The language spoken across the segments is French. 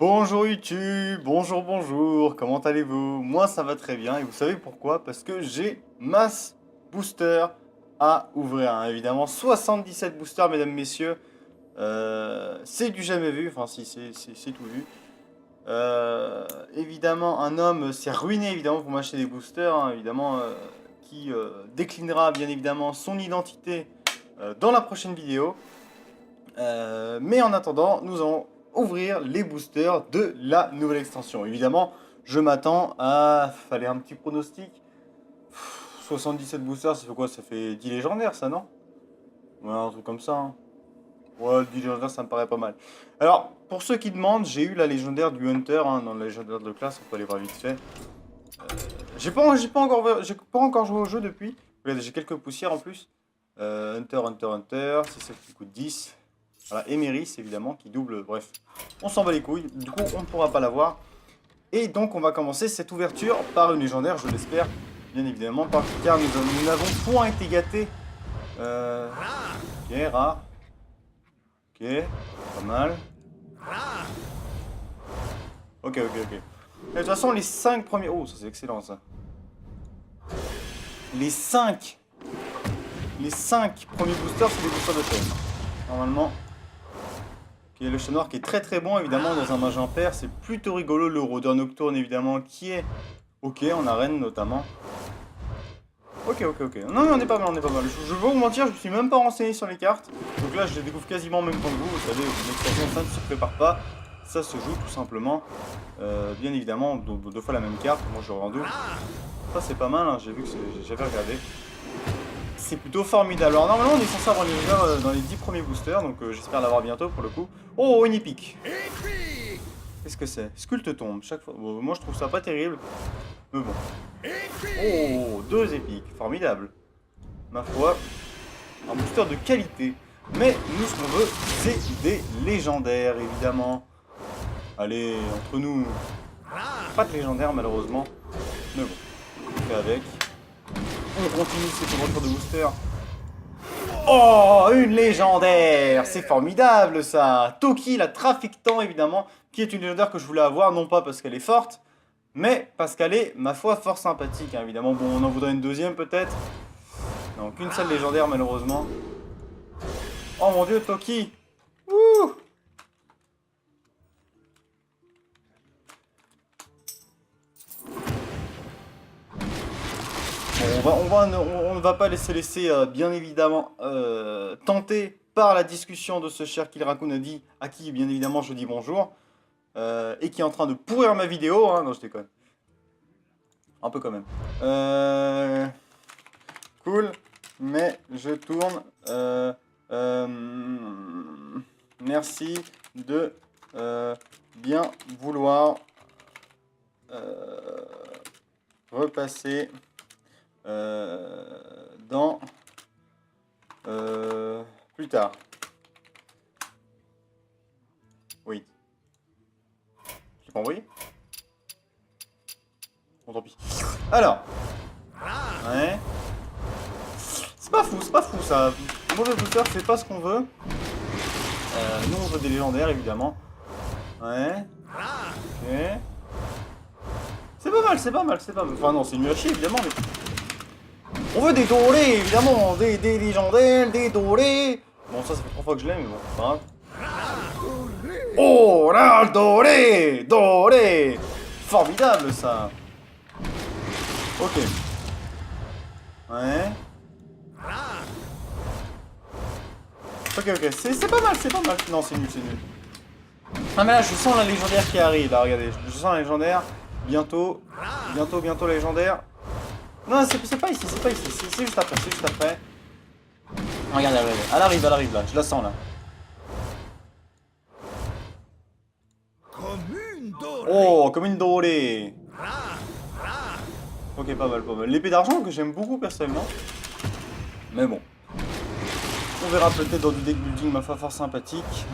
Bonjour YouTube, bonjour, comment allez-vous? Moi ça va très bien et vous savez pourquoi? Parce que j'ai masse booster à ouvrir, hein. Évidemment 77 boosters mesdames, messieurs. C'est du jamais vu, enfin si c'est tout vu. Évidemment un homme s'est ruiné évidemment pour m'acheter des boosters, hein, évidemment qui déclinera bien évidemment son identité dans la prochaine vidéo. Mais en attendant, nous allons ouvrir les boosters de la nouvelle extension. Évidemment, je m'attends à... Fallait un petit pronostic. 77 boosters, ça fait quoi? Ça fait 10 légendaires, ça, non? Ouais, un truc comme ça, hein. Ouais, 10 légendaires, ça me paraît pas mal. Alors, pour ceux qui demandent, j'ai eu la légendaire du Hunter, hein, dans la légendaire de classe, on peut aller voir vite fait. J'ai pas encore joué au jeu depuis. Regardez, j'ai quelques poussières en plus. Hunter, c'est celle qui coûte 10. Voilà, Emeris évidemment qui double, bref, on s'en bat les couilles, du coup on ne pourra pas l'avoir. Et donc on va commencer cette ouverture par une légendaire, je l'espère, bien évidemment, car nous n'avons point été gâtés. Ok, rare. Ok, pas mal. Ok. Et de toute façon les 5 premiers... Oh, ça c'est excellent ça. Les 5 premiers boosters, c'est des boosters de chaîne. Normalement... Okay, le chat noir qui est très bon évidemment dans un mage impair, c'est plutôt rigolo. Le rôdeur nocturne évidemment qui est ok en arène notamment. Ok. Non mais on est pas mal. Je vais vous mentir, je me suis même pas renseigné sur les cartes. Donc là je les découvre quasiment en même temps que vous. Vous savez, une extension ça ne se prépare pas. Ça se joue tout simplement. Bien évidemment, deux fois la même carte. Moi je rends deux. Ça c'est pas mal, hein. J'ai vu que j'avais regardé. C'est plutôt formidable. Alors normalement on est censé avoir l'univers dans les 10 premiers boosters, donc j'espère l'avoir bientôt pour le coup. Oh, une épique. Qu'est-ce que c'est? Sculpte tombe, chaque fois. Bon, moi je trouve ça pas terrible. Mais bon. Oh, 2 épiques, formidable. Ma foi, un booster de qualité. Mais nous ce qu'on veut, c'est des légendaires évidemment. Allez, entre nous, pas de légendaires malheureusement. Mais bon, on fait avec. On continue cette ouverture de booster. Oh, une légendaire! C'est formidable ça! Toki, la trafiquant évidemment, qui est une légendaire que je voulais avoir, non pas parce qu'elle est forte, mais parce qu'elle est, ma foi, fort sympathique, hein, évidemment. Bon, on en voudrait une deuxième peut-être. Non, qu'une seule légendaire malheureusement. Oh mon dieu, Toki! Ouh! Bon, on ne va pas se laisser, bien évidemment, tenter par la discussion de ce cher Kill Raccoon dit, à qui, bien évidemment, je dis bonjour, et qui est en train de pourrir ma vidéo, hein. Non, je déconne. Un peu quand même. Cool, mais je tourne. Merci de bien vouloir repasser dans plus tard. Oui. Je l'ai pas envoyé? Bon, tant pis. Alors. Ouais. C'est pas fou ça. Mauvais booster, c'est pas ce qu'on veut. Nous on veut des légendaires évidemment. Ouais. Ok. C'est pas mal. Enfin non, c'est nul à chier évidemment, mais... On veut des dorés, évidemment, des légendaires, des dorés. Bon, ça fait 3 fois que je l'ai, mais bon, c'est pas grave. Oh là, doré. Formidable, ça. Ok. Ouais. Ok, c'est pas mal. Non, c'est nul. Ah mais là, je sens la légendaire qui arrive, là, regardez. Je sens la légendaire. Bientôt la légendaire. Non, c'est pas ici, c'est juste après. Regardez. Elle arrive là, je la sens là. Oh, comme une dorée. Ok, pas mal. L'épée d'argent que j'aime beaucoup personnellement. Mais bon. On verra peut-être dans du deck building, ma foi, fort sympathique.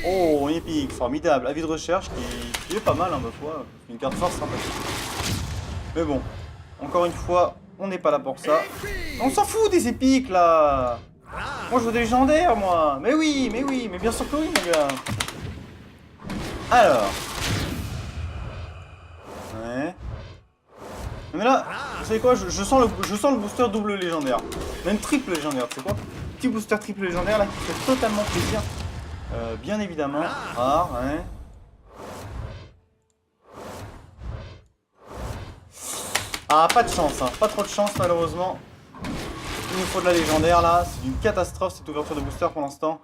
Oh, une épique, formidable. Avis de recherche qui est pas mal, hein, ma foi. Une carte fort sympathique. Mais bon, encore une fois, on n'est pas là pour ça. On s'en fout des épiques là. Moi je veux des légendaires moi. Mais oui, mais bien sûr que oui mon gars. Alors. Ouais. Mais là, vous savez quoi, je sens le booster double légendaire. Même triple légendaire, tu sais quoi. Petit booster triple légendaire là qui fait totalement plaisir. Bien évidemment. Rare, ouais. Ah, pas de chance, hein. Pas trop de chance malheureusement. Il nous faut de la légendaire là. C'est une catastrophe cette ouverture de booster pour l'instant.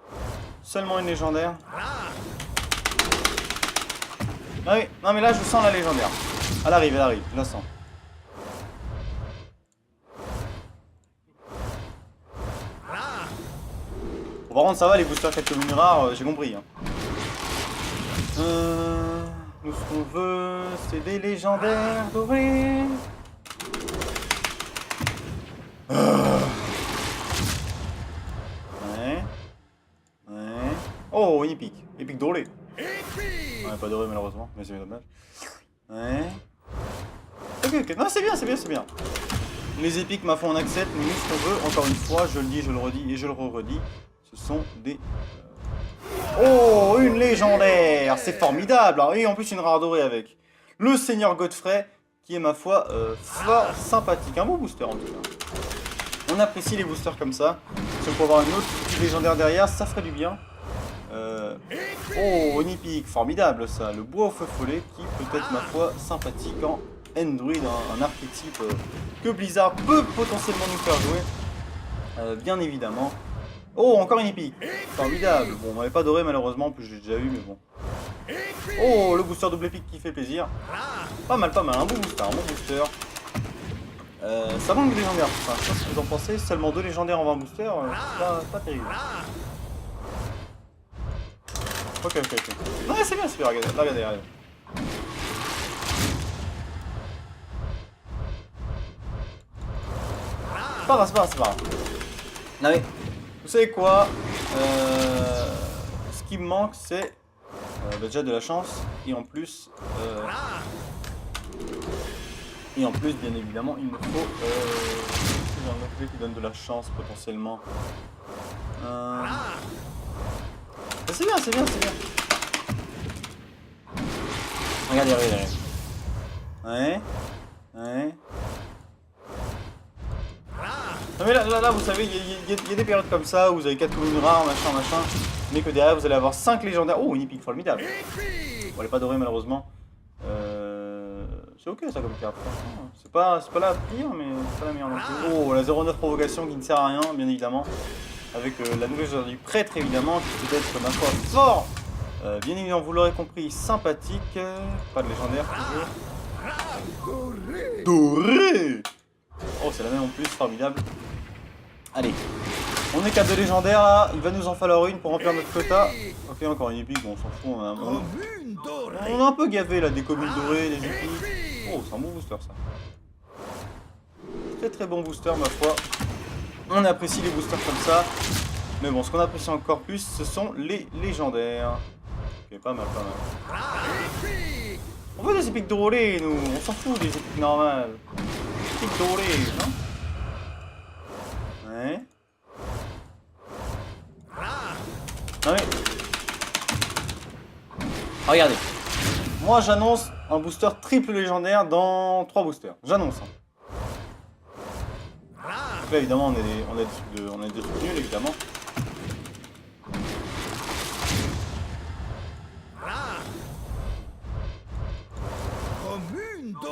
Seulement une légendaire. Ah oui, non mais là je sens la légendaire. Elle arrive, je la sens. Bon, par contre ça va, les boosters 4 communes rares, j'ai compris. Hein. Nous ce qu'on veut, c'est des légendaires dorés. Ouais. Oh, une épique. Épique doré. Ouais, pas doré malheureusement, mais c'est dommage. Ouais. Ok. Non, c'est bien. Les épiques, ma foi, on accepte, mais nous, ce qu'on veut, encore une fois, je le dis, je le redis et je le redis, ce sont des... Oh, une légendaire. C'est formidable. Et en plus, une rare dorée avec. Le Seigneur Godfrey, qui est, ma foi, fort sympathique. Un beau booster, en tout cas. On apprécie les boosters comme ça. Si on peut avoir une autre petite légendaire derrière, ça ferait du bien. Oh, une épique, formidable ça. Le bois au feu follet qui peut être, ma foi, sympathique en Endruid, un archétype que Blizzard peut potentiellement nous faire jouer. Bien évidemment. Oh, encore une épique. Formidable. Bon, on m'avait pas doré malheureusement, en plus j'ai déjà eu, mais bon. Oh, le booster double épique qui fait plaisir. Pas mal. Un bon booster. Ça manque de légendaires, tout ça. Je sais pas ce que vous en pensez. Seulement 2 légendaires en 20 boosters, c'est pas terrible. Ok. Ouais, c'est bien, regardez. C'est pas grave. Non mais, vous savez quoi, ce qui me manque c'est déjà de la chance, et en plus, bien évidemment, il me faut j'ai un objet qui donne de la chance potentiellement. C'est bien. Regardez. Ouais. Non mais là vous savez, il y a des périodes comme ça où vous avez 4 communes rares, machin, mais que derrière vous allez avoir 5 légendaires. Oh, une épique formidable. Bon, elle est pas dorée malheureusement. C'est ok ça comme carte, franchement. C'est pas la pire, mais c'est pas la meilleure non plus. Oh, la 0,9 provocation qui ne sert à rien, bien évidemment. Avec la nouvelle joueur du prêtre évidemment, qui peut être ma foi fort. Bien évidemment, vous l'aurez compris, sympathique. Pas de légendaire toujours. Doré. Oh, c'est la même en plus, formidable. Allez, on est qu'à 2 légendaires là, il va nous en falloir une pour remplir notre quota. Ok, encore une épique, bon, on s'en fout, on a un peu gavé là, des communes dorées, des épiques. Oh, c'est un bon booster ça. Très bon booster, ma foi. On apprécie les boosters comme ça. Mais bon, ce qu'on apprécie encore plus, ce sont les légendaires. Ok, pas mal. On veut des épiques dorées, nous. On s'en fout des épiques normales. Épiques dorées, non? Ouais. Non mais... Regardez. Moi, j'annonce un booster triple légendaire dans 3 boosters. J'annonce. Donc là, évidemment, on a des trucs nuls, évidemment.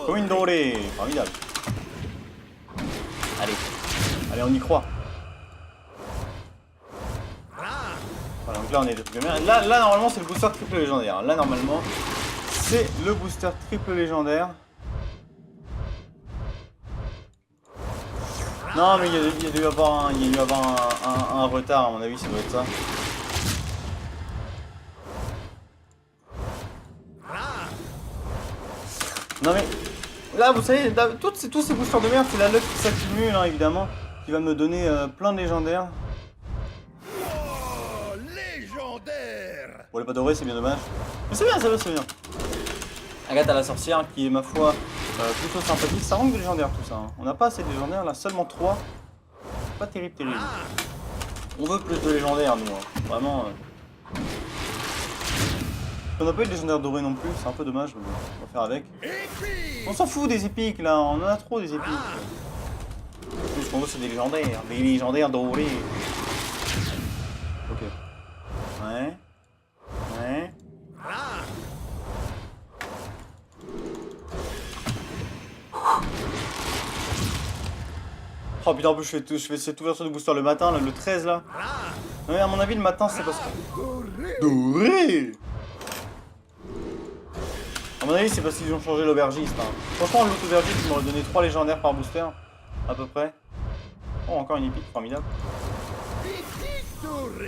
Commune dorée, formidable. Allez, on y croit. Voilà, donc là, on est des trucs bien. Là, normalement, c'est le booster triple légendaire. Là, normalement, c'est le booster triple légendaire. Non, mais il y a dû avoir un retard, à mon avis, ça doit être ça. Non mais, là, vous savez, tous ces boosters de merde, c'est la luck qui s'accumule, hein, évidemment, qui va me donner plein de légendaires. Oh, légendaire. Bon, elle est pas dorée, c'est bien dommage. Mais c'est bien. Agathe à la sorcière, qui est, ma foi, plutôt sympathique. Ça manque de légendaires, tout ça. Hein. On n'a pas assez de légendaires, là, seulement 3. Pas terrible. On veut plus de légendaires, nous. Hein. Vraiment. On n'a pas eu de légendaire doré non plus, c'est un peu dommage, mais bon, on va faire avec. On s'en fout des épiques là, on en a trop des épiques. Tout ce qu'on veut c'est des légendaires dorés. Ok. Ouais. Ouais. Oh putain, en plus je fais cette ouverture de booster le matin, là, le 13 là. Ouais, à mon avis le matin c'est parce que... Doré. À mon avis c'est parce qu'ils ont changé l'aubergiste. Hein. Franchement l'autre aubergiste il m'aurait donné 3 légendaires par booster, à peu près. Oh encore une épique, formidable.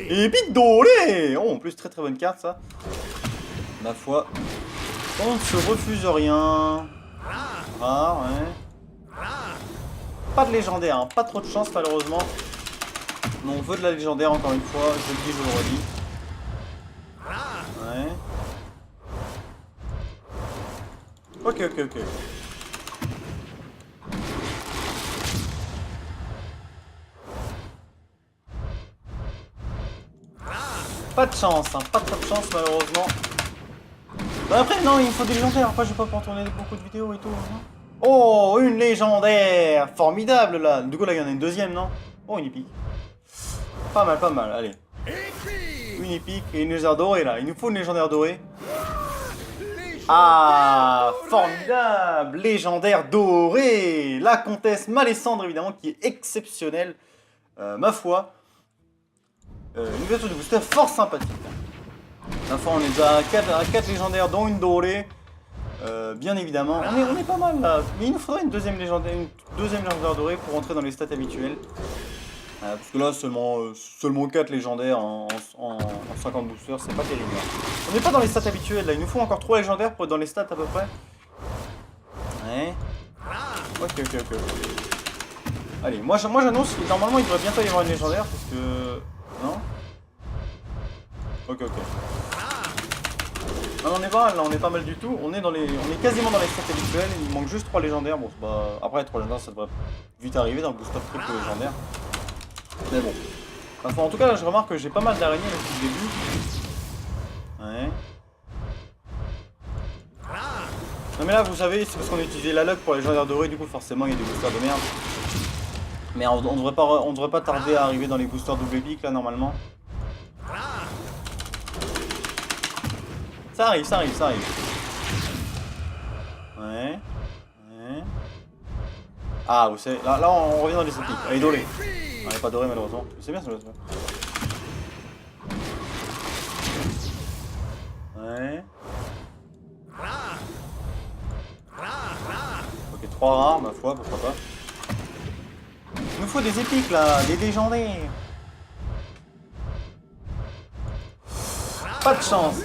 Épique dorée. Oh en plus très très bonne carte ça. Ma foi. On ne se refuse rien. Ah ouais. Pas de légendaire, hein. Pas trop de chance malheureusement. Mais on veut de la légendaire encore une fois, je le dis, je le redis. Ouais. Ok. Pas de chance, hein. Pas trop de chance malheureusement. Bah après non, il me faut des légendaires, après je vais pas pouvoir tourner beaucoup de vidéos et tout. Hein. Oh, une légendaire. Formidable là. Du coup là il y en a une deuxième, non? Oh, une épique. Pas mal, allez. Une épique et une légendaire dorée là. Il nous faut une légendaire dorée. Ah, formidable. Légendaire dorée. La comtesse Malessandre évidemment qui est exceptionnelle. Ma foi. Une ouverture de booster fort sympathique. Ma foi on est déjà à 4 légendaires dont une dorée. Bien évidemment, on est pas mal là, mais il nous faudrait une deuxième légendaire dorée pour rentrer dans les stats habituelles. Parce que là, seulement 4 légendaires en 50 boosters, c'est pas terrible. Là. On n'est pas dans les stats habituelles là, il nous faut encore 3 légendaires pour être dans les stats à peu près. Ouais. Ok. Allez, moi j'annonce que normalement il devrait bientôt y avoir une légendaire parce que... Non? Ok. Non, on est pas mal là, on est pas mal du tout. On est quasiment dans les stats habituelles. Il manque juste 3 légendaires. Bon, bah, après 3 légendaires, ça devrait vite arriver dans le booster triple légendaire. Mais bon. Enfin, en tout cas, là, je remarque que j'ai pas mal d'araignées depuis le début. Ouais. Non mais là, vous savez, c'est parce qu'on a utilisé la luck pour les légendaires dorés. Du coup, forcément, il y a des boosters de merde. Mais on devrait pas tarder à arriver dans les boosters double épique là normalement. Ça arrive. Ouais. Ah, vous savez, là on revient dans les épiques. Elle est dorée. Elle n'est pas dorée malheureusement. C'est bien ça. Ouais. Ok, 3 rares, ma foi, pourquoi pas. Il nous faut des épiques là, des légendaires. Pas de chance.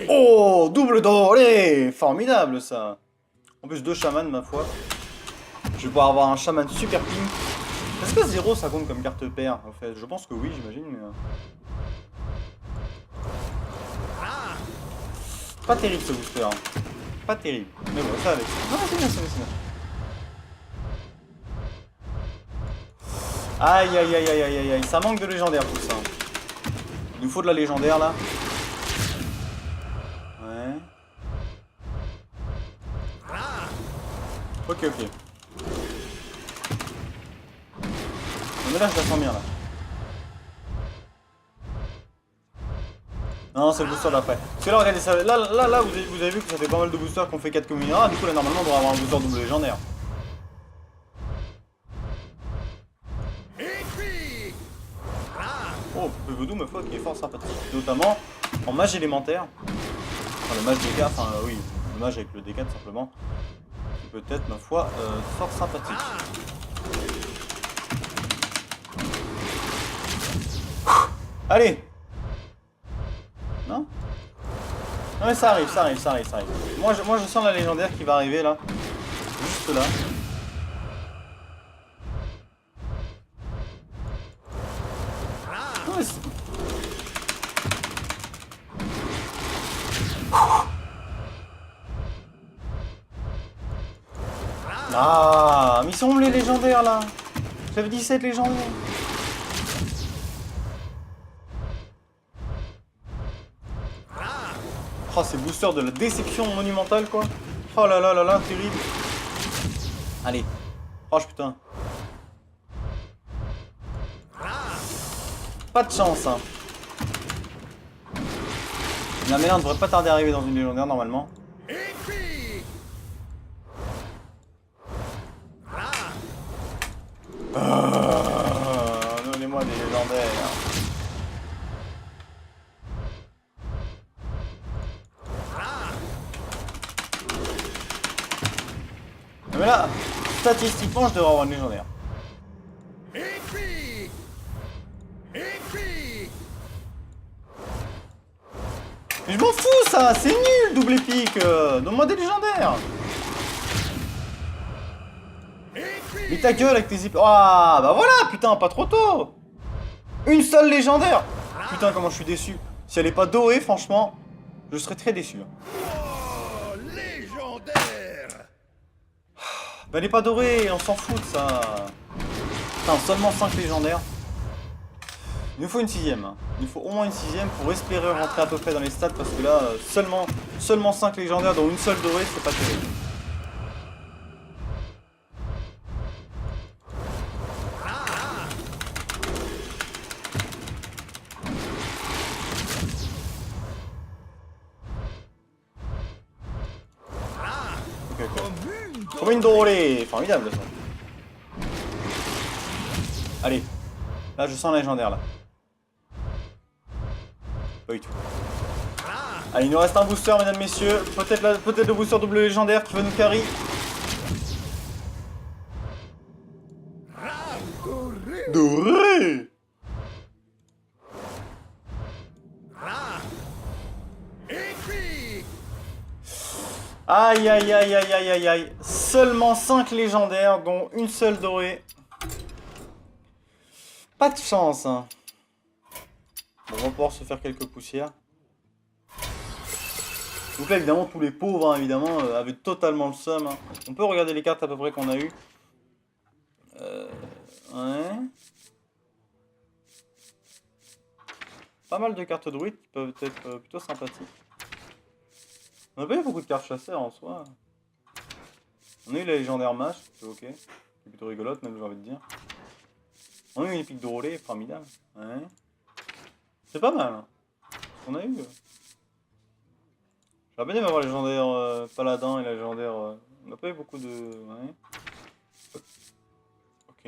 Oh, double doré. Formidable ça. En plus 2 chamans ma foi. Je vais pouvoir avoir un chaman super pink. Est-ce que 0 ça compte comme carte paire en fait? Je pense que oui, j'imagine, mais... Pas terrible ce booster. Hein. Pas terrible. Mais bon, ça avec. Non, c'est bien. Aïe. Ça manque de légendaire tout ça. Il nous faut de la légendaire là. Ouais. Ok. Mais là je la sens bien là. Non, c'est le booster d'après. Parce que là, regardez ça. Là, vous avez vu que ça fait pas mal de boosters qu'on fait 4 communards. Du coup, là, normalement, on devrait avoir un booster double légendaire. Oh, Pevedou, ma foi, qui est fort sympathique. Notamment en mage élémentaire. Enfin, le mage DK, enfin, oui, le mage avec le DK, tout simplement. Qui peut être, ma foi, fort sympathique. Allez! Non? Non mais ça arrive. Moi je sens la légendaire qui va arriver là. Juste là. Non, mais ah, mais ils sont où les légendaires là? J'avais 17 légendaires. Oh, ces boosters de la déception monumentale, quoi. Oh là là là là, terrible. Allez. Oh, putain. Pas de chance, hein. La merde devrait pas tarder à arriver dans une légendaire, normalement. Épique. Donnez-moi des légendaires. Mais là, statistiquement, je devrais avoir une légendaire. Épique. Épique. Mais je m'en fous, ça. C'est nul, double épique. Donne-moi des légendaires. Mais ta gueule avec tes épées. Ah, bah voilà, putain, pas trop tôt. Une seule légendaire. Putain, comment je suis déçu. Si elle est pas dorée, franchement, je serais très déçu. Oh, légendaire. Bah elle est pas dorée, on s'en fout de ça. Putain, seulement 5 légendaires. Il nous faut une 6ème. Hein. Il nous faut au moins une 6ème pour espérer rentrer à peu près dans les stats. Parce que là, seulement 5 légendaires dont une seule dorée, c'est pas terrible. Comme une dorée. Formidable ça. Allez. Là, je sens la légendaire, là. Pas du tout. Allez, il nous reste un booster, mesdames, messieurs. Peut-être le booster double légendaire qui va nous carry. Doré. Épique. Aïe, aïe, aïe, aïe, aïe, aïe, aïe. Seulement 5 légendaires, dont une seule dorée. Pas de chance, hein. Bon, on va pouvoir se faire quelques poussières. Donc là, évidemment, tous les pauvres, hein, évidemment, avaient totalement le seum. Hein. On peut regarder les cartes à peu près qu'on a eues. Ouais. Pas mal de cartes druides qui peuvent être plutôt sympathiques. On a pas eu beaucoup de cartes chasseurs en soi. On a eu la légendaire mage, c'est ok. C'est plutôt rigolote, même j'ai envie de dire. On a eu une épique de relais, formidable. Ouais. C'est pas mal. Hein. On a eu. J'aurais bien aimé avoir la légendaire paladin et la légendaire. On n'a pas eu beaucoup de. Ouais. Ok.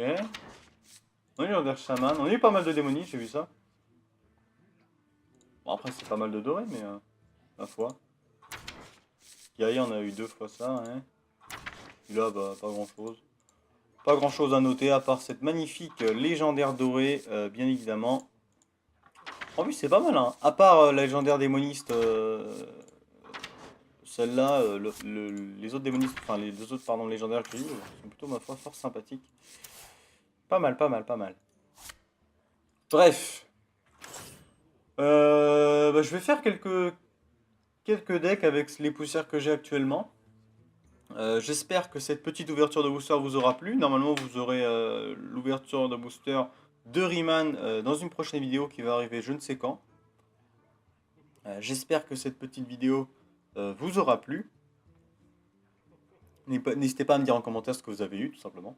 On a eu la légendaire chaman. On a eu pas mal de démonies, j'ai vu ça. Bon, après, c'est pas mal de doré, mais. Ma foi. Guerrier, on a eu 2 fois ça, hein. Et là, bah, pas grand chose. Pas grand chose à noter à part cette magnifique légendaire dorée, bien évidemment. En plus, c'est pas mal, hein. À part la légendaire démoniste, celle-là, les autres démonistes, enfin les deux autres, pardon, légendaires que j'ai eu, sont plutôt, ma foi, fort sympathiques. Pas mal, pas mal, pas mal. Bref. Bah, je vais faire quelques decks avec les poussières que j'ai actuellement. J'espère que cette petite ouverture de booster vous aura plu. Normalement, vous aurez l'ouverture de booster de Riemann dans une prochaine vidéo qui va arriver je ne sais quand. J'espère que cette petite vidéo vous aura plu. N'hésitez pas à me dire en commentaire ce que vous avez eu, tout simplement.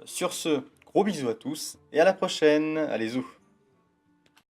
Sur ce, gros bisous à tous et à la prochaine. Allez, zou.